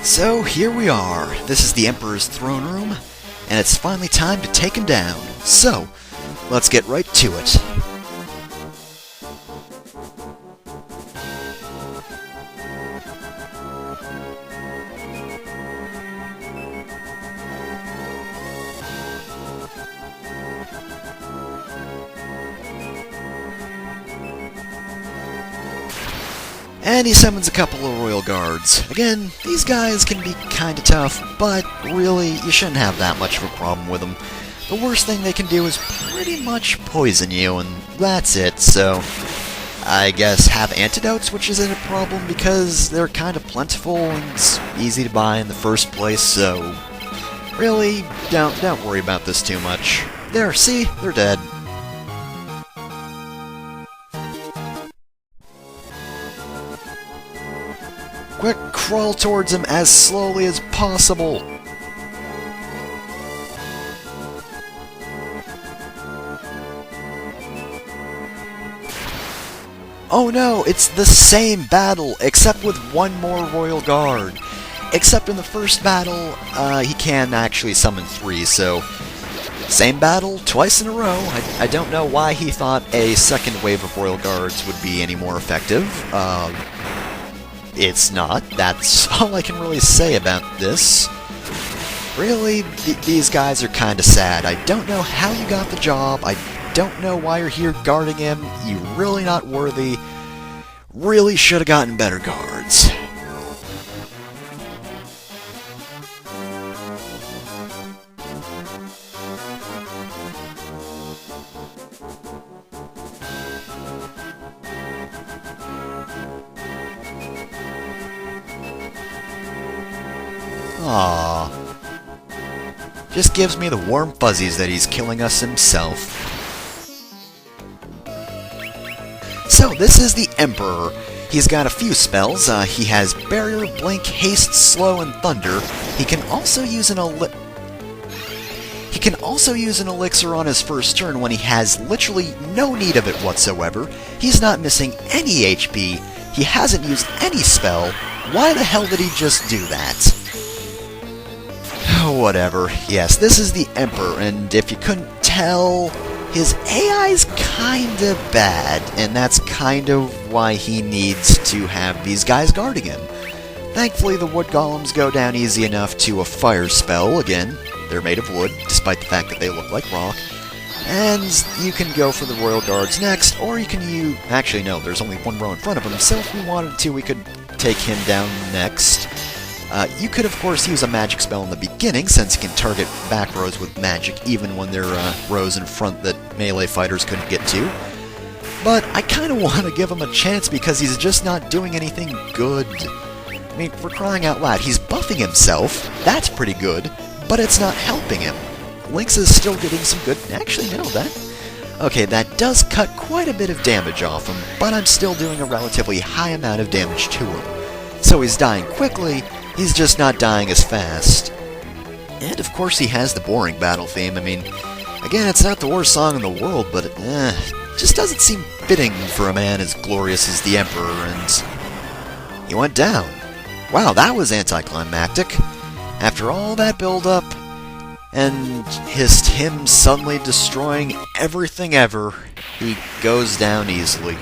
So here we are. This is the Emperor's throne room, and it's finally time to take him down. So, let's get right to it. And he summons a couple of royal guards. Again, these guys can be kinda tough, but really, you shouldn't have that much of a problem with them. The worst thing they can do is pretty much poison you, and that's it, so I guess have antidotes, which isn't a problem because they're kind of plentiful and it's easy to buy in the first place, so really, don't worry about this too much. There, see? They're dead. Quick, crawl towards him as slowly as possible. Oh no, it's the same battle, except with one more royal guard. Except in the first battle, he can actually summon 3, so same battle, twice in a row. I don't know why he thought a second wave of royal guards would be any more effective. It's not. That's all I can really say about this. Really, these guys are kinda sad. I don't know how you got the job. I don't know why you're here guarding him. You're really not worthy. Really should have gotten better guards. Aww. Just gives me the warm fuzzies that he's killing us himself. So, this is the Emperor. He's got a few spells. He has Barrier, Blink, Haste, Slow, and Thunder. He can also use an elixir on his first turn when he has literally no need of it whatsoever. He's not missing any HP. He hasn't used any spell. Why the hell did he just do that? Whatever. Yes, this is the Emperor, and if you couldn't tell, his AI's kinda bad, and that's kind of why he needs to have these guys guarding him. Thankfully, the wood golems go down easy enough to a fire spell. Again, they're made of wood, despite the fact that they look like rock. And you can go for the royal guards next, or you can use... Actually, no, there's only one row in front of him, so if we wanted to, we could take him down next. You could, of course, use a magic spell in the beginning, since you can target back rows with magic, even when there are rows in front that melee fighters couldn't get to. But I kind of want to give him a chance because he's just not doing anything good. I mean, for crying out loud, he's buffing himself, that's pretty good, but it's not helping him. Lynx is still getting some good... Actually, no, Okay, that does cut quite a bit of damage off him, but I'm still doing a relatively high amount of damage to him. So he's dying quickly, he's just not dying as fast. And of course he has the boring battle theme. I mean, again, it's not the worst song in the world, but it just doesn't seem fitting for a man as glorious as the Emperor, and he went down. Wow, that was anticlimactic. After all that build-up, and him suddenly destroying everything ever, he goes down easily.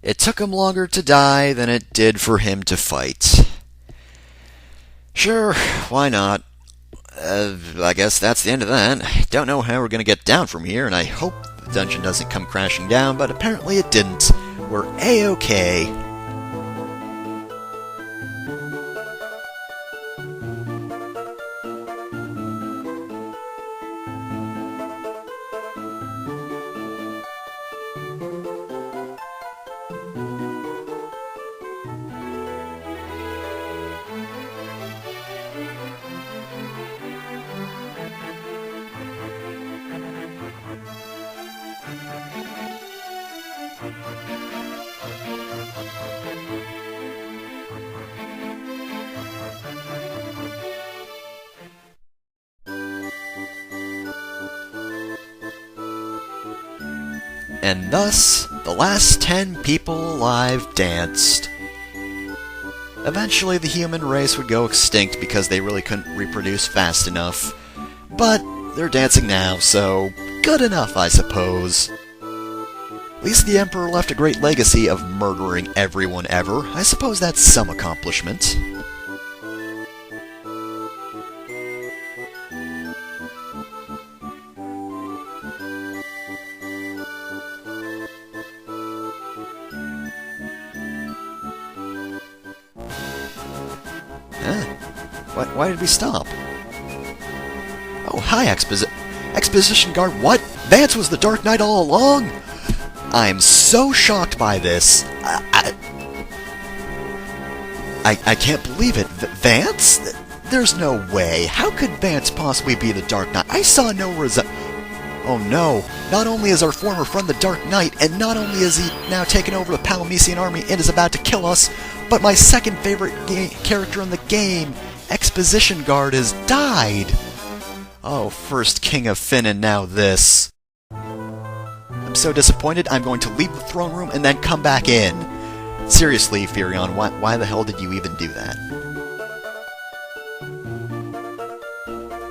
It took him longer to die than it did for him to fight. Sure, why not? I guess that's the end of that. I don't know how we're going to get down from here, and I hope the dungeon doesn't come crashing down, but apparently it didn't. We're A-okay. and thus the last 10 people alive danced. Eventually the human race would go extinct because they really couldn't reproduce fast enough. But they're dancing now, so good enough, I suppose. At least the Emperor left a great legacy of murdering everyone ever. I suppose that's some accomplishment. Huh? Why did we stop? Oh, hi, Exposition Guard. What? Vance was the Dark Knight all along? I'm so shocked by this. I can't believe it. Vance? There's no way. How could Vance possibly be the Dark Knight? I saw no Oh no. Not only is our former friend the Dark Knight, and not only is he now taken over the Palamecian army and is about to kill us, but my second favorite character in the game, Exposition Guard, has died. Oh, first King of Finn and now this. I'm so disappointed, I'm going to leave the throne room and then come back in. Seriously, Firion, why the hell did you even do that?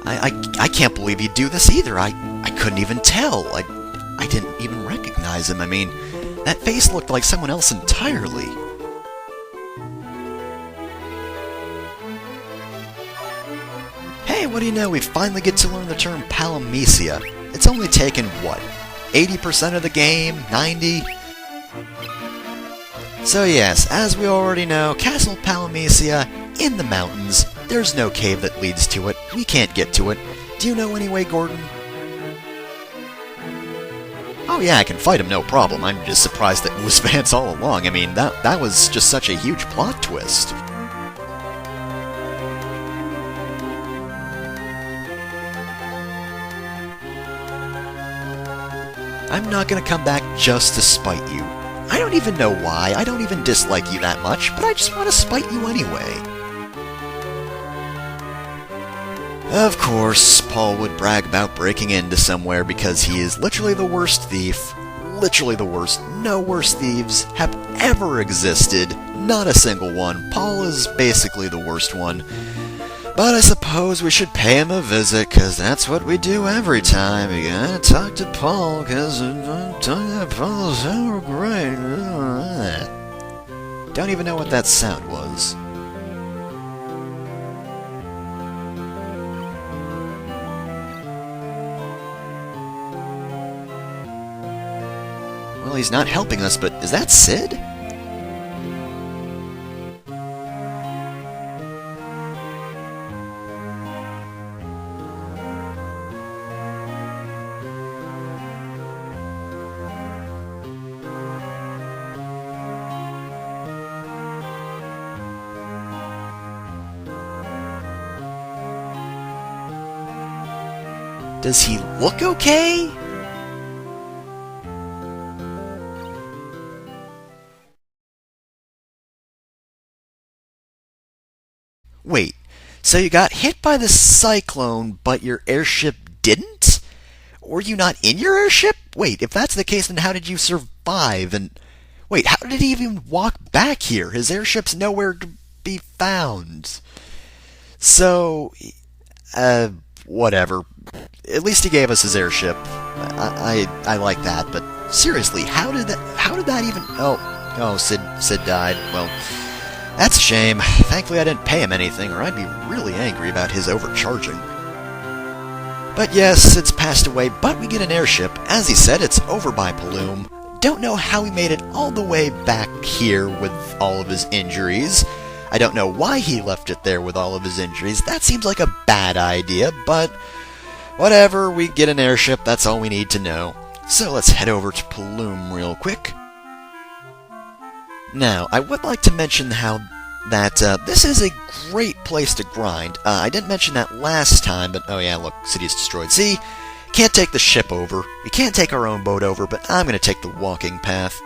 I can't believe you'd do this either. I couldn't even tell. I didn't even recognize him. I mean, that face looked like someone else entirely. Hey, what do you know? We finally get to learn the term Palamecia. It's only taken, what, 80% of the game? 90? So yes, as we already know, Castle Palamecia, in the mountains. There's no cave that leads to it. We can't get to it. Do you know any way, Gordon? Oh yeah, I can fight him, no problem. I'm just surprised that it was Vance all along. I mean, that was just such a huge plot twist. I'm not gonna come back just to spite you. I don't even know why. I don't even dislike you that much, but I just want to spite you anyway. Of course, Paul would brag about breaking into somewhere because he is literally the worst thief. Literally the worst. No worse thieves have ever existed. Not a single one. Paul is basically the worst one. But I suppose we should pay him a visit, because that's what we do every time. We gotta talk to Paul, because talking to Paul's so great. Don't even know what that sound was. Well, he's not helping us, but is that Sid? Does he look okay? Wait, so you got hit by the Cyclone, but your airship didn't? Were you not in your airship? Wait, if that's the case, then how did you survive? And wait, how did he even walk back here? His airship's nowhere to be found. So, whatever. At least he gave us his airship. I like that, but seriously, how did that even... Oh, Sid died. Well, that's a shame. Thankfully I didn't pay him anything, or I'd be really angry about his overcharging. But yes, Sid's passed away, but we get an airship. As he said, it's over by Paloom. Don't know how he made it all the way back here with all of his injuries. I don't know why he left it there with all of his injuries. That seems like a bad idea, but whatever, we get an airship, that's all we need to know. So let's head over to Paloom real quick. Now, I would like to mention how that this is a great place to grind. I didn't mention that last time, but oh yeah, look, city's destroyed. See, can't take the ship over. We can't take our own boat over, but I'm going to take the walking path.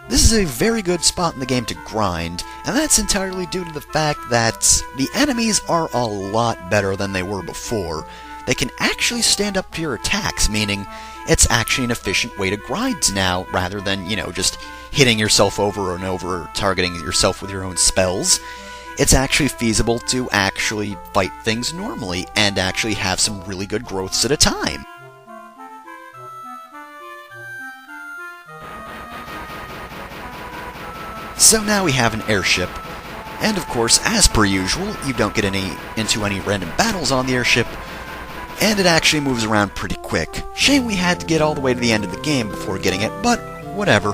This is a very good spot in the game to grind, and that's entirely due to the fact that the enemies are a lot better than they were before. they can actually stand up to your attacks, meaning it's actually an efficient way to grind now, rather than, just hitting yourself over and over, or targeting yourself with your own spells. It's actually feasible to actually fight things normally, and actually have some really good growths at a time. So now we have an airship, and of course, as per usual, you don't get into any random battles on the airship, and it actually moves around pretty quick. Shame we had to get all the way to the end of the game before getting it, but whatever.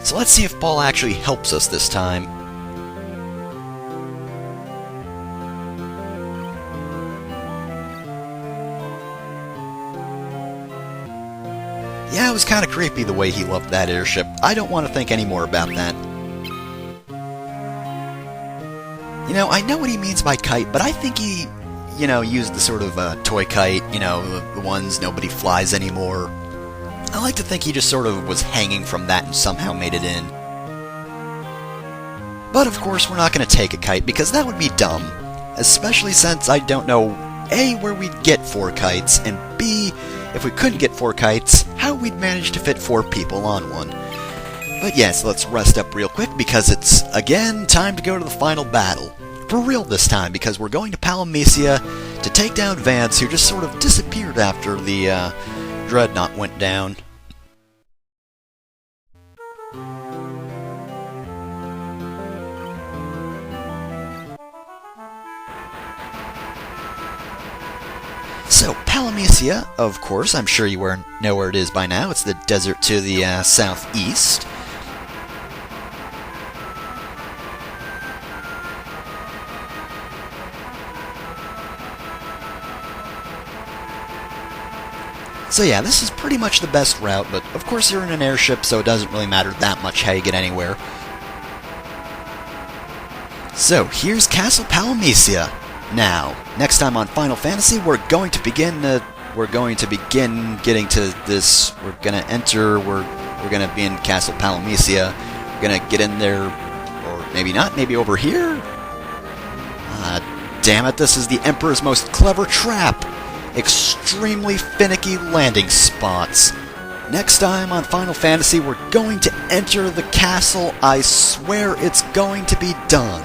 So let's see if Paul actually helps us this time. Yeah, it was kind of creepy the way he loved that airship. I don't want to think any more about that. I know what he means by kite, but I think he, used the sort of toy kite, the ones nobody flies anymore. I like to think he just sort of was hanging from that and somehow made it in. But of course, we're not going to take a kite, because that would be dumb. Especially since I don't know, A, where we'd get 4 kites, and B, if we couldn't get 4 kites, how we'd manage to fit 4 people on one. But yes, let's rest up real quick, because it's, again, time to go to the final battle. For real this time, because we're going to Palamecia to take down Vance, who just sort of disappeared after the Dreadnought went down. So, Palamecia, of course, I'm sure you know where it is by now. It's the desert to the southeast. So yeah, this is pretty much the best route, but of course you're in an airship, so it doesn't really matter that much how you get anywhere. So, here's Castle Palamecia. Now, next time on Final Fantasy, we're going to begin getting to this. We're gonna be in Castle Palamecia. We're gonna get in there, or maybe not, maybe over here? Damn it, this is the Emperor's most clever trap! Extremely finicky landing spots. Next time on Final Fantasy, we're going to enter the castle. I swear it's going to be done.